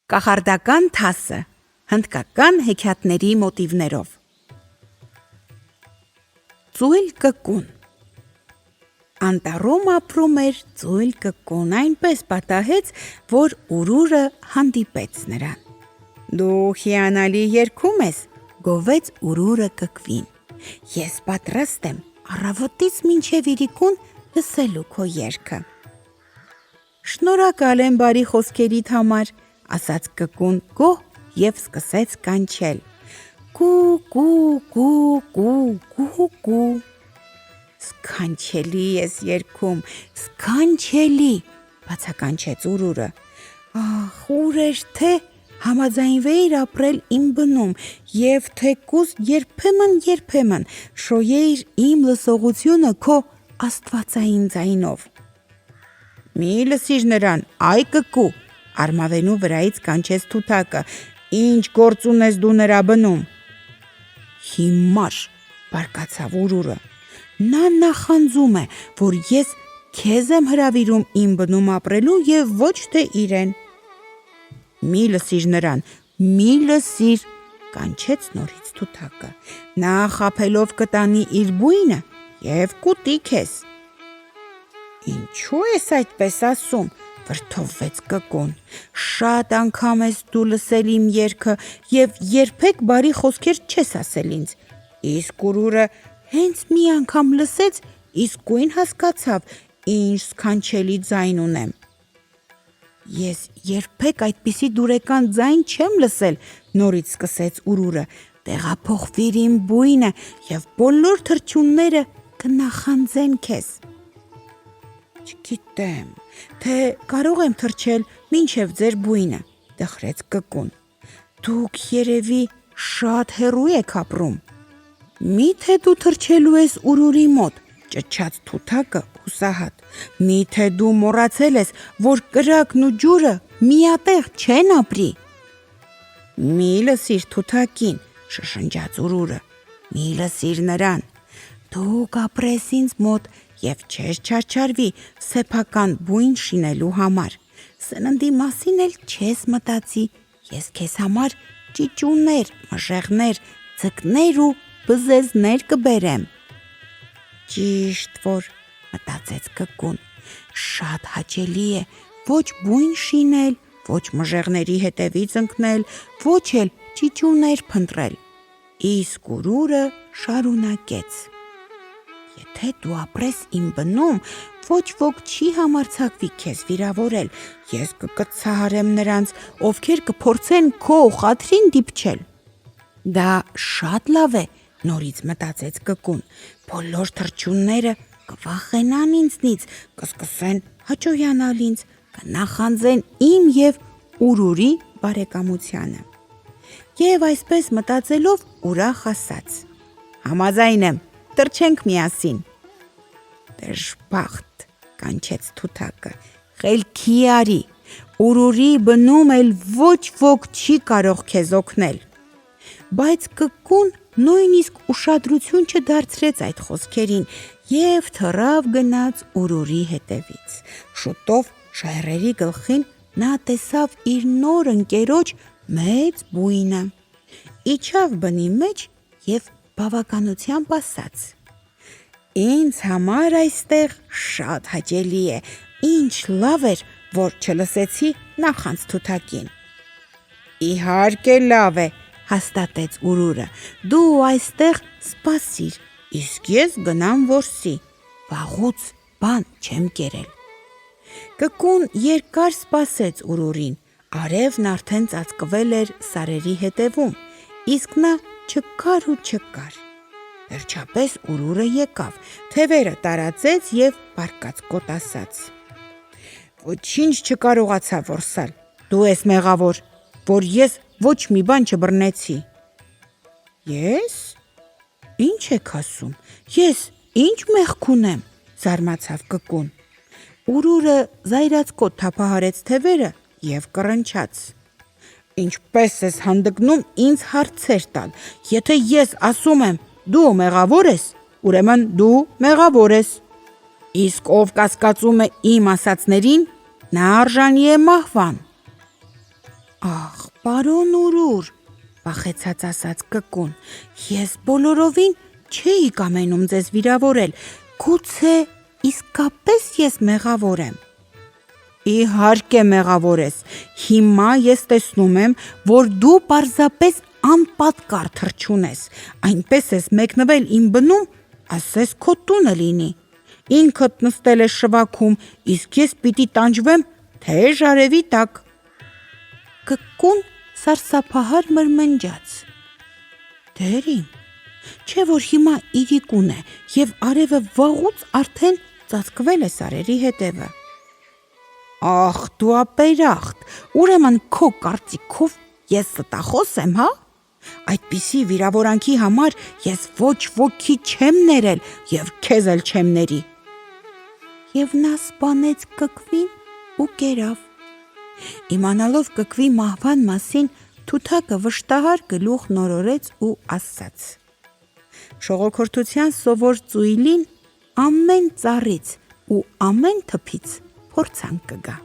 Կախարդական թասը, հնդկական հեքիաթների մոտիվներով։ Ծույլ կկուն։ Անտառում ապրում էր ծույլ կկուն, այնպես պատահեց, որ Ուրուրը հանդիպեց նրան։ Դու հիանալի երգում ես, գովեց Ուրուրը կկվին։ Ես պատրաստ եմ առավոտից մինչև իրիկուն լսելու քո երգը։ Շնորհակալ եմ բարի խոսքերիդ համար, ասաց կկուն գոհ և սկսեց կանչել. Կու, կու, կու, կու, կու, կու։ Սքանչելի ես երգում, սքանչելի, բացականչեց Ուրուրը։ Ախ, ուր էր թե համաձայնվեիր ապրել իմ բնում և թեկուզ երբեմն շոյեիր իմ լսողությունը քո աստվածային ձայնով։ Մի լսիր նրան, այ կկու, արմավենու վրայից կանչեց թութակը, ինչ գործ ունես դու նրա բնում։ Հիմար, բարկացավ Ուրուրը, նա նախանձում է, որ ես քեզ եմ հրավիրում իմ բնում ապրելու և ոչ թե իրեն։ Մի լսիր նրան, մի լսիր, կանչեց նորից թութակը, նա խաբելով կտանի իր բույնը և կուտի քեզ։ Ինչու ես այդպես ասում, վրդովվեց կկուն, շատ անգամ ես դու լսել իմ երգը և երբեք բարի խոսքեր չես ասել ինձ, իսկ Ուրուրը հենց մի անգամ լսեց, իսկույն հասկացավ, ինչ սքանչելի ձայն ունեմ։ Ես երբեք այդպիսի դուրեկան ձայն չեմ լսել, նորից սկսեց Ուրուրը, տեղափոխվիր իմ բույնը և բոլոր թռչունները կնախանձեն քեզ։ Չգիտեմ, թե կարող եմ թռչել մինչև ձեր բույնը, դխրեց կկուն։ Դուք երևի շատ հեռու եք ապրում։ Միթե դու թռչելու ես Ուրուրի մոտ, ճչաց թութակը հուսահատ։ Միթե դու մոռացել ես, որ կրակն ու ջուրը միատեղ չեն ապրի։ Մի լսիր թութակին, շշնջաց Ուրուրը, մի լսիր նրան։ Դու կապրես ինձ մոտ և չես չարչարվի սեփական բույն շինելու համար։ Սննդի մասին էլ չես մտածի, ես քեզ համար ճիճուներ, մժեղներ, ձկներ ու բզեզներ կբերեմ։ Ճիշտ որ, մտածեց կկուն, շատ հաճելի է ոչ բույն շինել, ոչ մժեղների հետևից ընկնել, ոչ էլ ճիճուներ փնտրել։ Իսկ Ուրուրը շարունակեց. Եթե դու ապրես իմ բնում, ոչ ոք չի համարձակվի քեզ վիրավորել, ես կկցահարեմ նրանց, ովքեր կփորձեն քո խաթրին դիպչել։ Դա շատ լավ է, նորից մտածեց կկուն, բոլոր թռչունները կվախենան ինձնից, կսկսեն հաճոյանալ ինձ, կնախանձեն իմ և Ուրուրի բարեկամությանը։ Եվ այսպես մտածելով ուրախ ասաց. Համաձայն եմ, թռչենք միասին։ Դժբախտ, կանչեց թութակը, խելքի արի, Ուրուրի բնում էլ ոչ ոք չի կարող քեզ օգնել։ Բայց կկուն նույնիսկ ուշադրություն չդարձրեց այդ խոսքերին և թռավ գնաց Ուրուրի հետևից։ Շուտով ժայռերի գլխին նա տեսավ իր նոր ընկերոջ մեծ բույնը։ Իջավ բնի մեջ և բավականությամբ ասաց. Ինձ համար այստեղ շատ հաճելի է, ինչ լավ էր, որ չլսեցի նախանց թութակին։ Իհարկե լավ է, հաստատեց Ուրուրը, դու այստեղ սպասիր, իսկ ես գնամ որսի, վաղուց բան չեմ կերել։ Կկուն երկար սպասեց Ուրուրին, արևն արդեն ծածկվել էր սարերի հետևում, իսկ նա չկար ու չկար։ Վերջապես Ուրուրը եկավ, թևերը տարածեց և բարկացկոտ ասաց. Ոչինչ չկարողացա որսալ, դու ես մեղավոր, որ ես ոչ մի բան չբռնեցի։ Ես? Ինչ եք ասում, ես ինչ մեղք ունեմ, զարմացավ կկուն։ Ուրուրը զայրացկոտ թափահարեց թևերը և կռնչաց. Ինչպես ես հանդգնում ինձ հարցեր տալ, եթե ես ասում եմ, դու մեղավոր ես, ուրեմն դու մեղավոր ես, իսկ ով կասկածում է իմ ասածներին, նա արժանի է մահվան։ Ախ, պարոն Ուրուր, վախեցած ասաց կկուն, ես բոլորովին չէի կամենում ձեզ վիրավորել, գուցե իսկապես ես մեղավոր եմ։ Իհարկե մեղավոր ես, հիմա ես տեսնում եմ, որ դու պարզապես անպատկառ թռչուն ես, այնպես ես մեկնվել իմ բնում, ասես քո տունը լինի, ինքդ նստել ես շվաքում, իսկ ես պիտի տանջվեմ թեժ արևի տակ։ Կկուն սարսափահար մրմնջաց. Դերիմ, չէ որ հիմա իրիկուն է և արևը վաղուց արդեն ծածկվել է սարերի հետևը։ Ախ, դու ապերախտ, ուրեմն քո կարծիքով ես ստախոս եմ, հա? Այդպիսի վիրավորանքի համար ես ոչ ոքի չեմ ներել և քեզ էլ չեմ ների։ Եվ նա սպանեց կկվին ու կերավ։ Իմանալով կկվի մահվան մասին, Թութակը վշտահար գլուխ նորորեց ու ասաց. Շողոքորթության սովոր ծույլին ամեն ծառից ու ամեն թփից փորձանք կգա։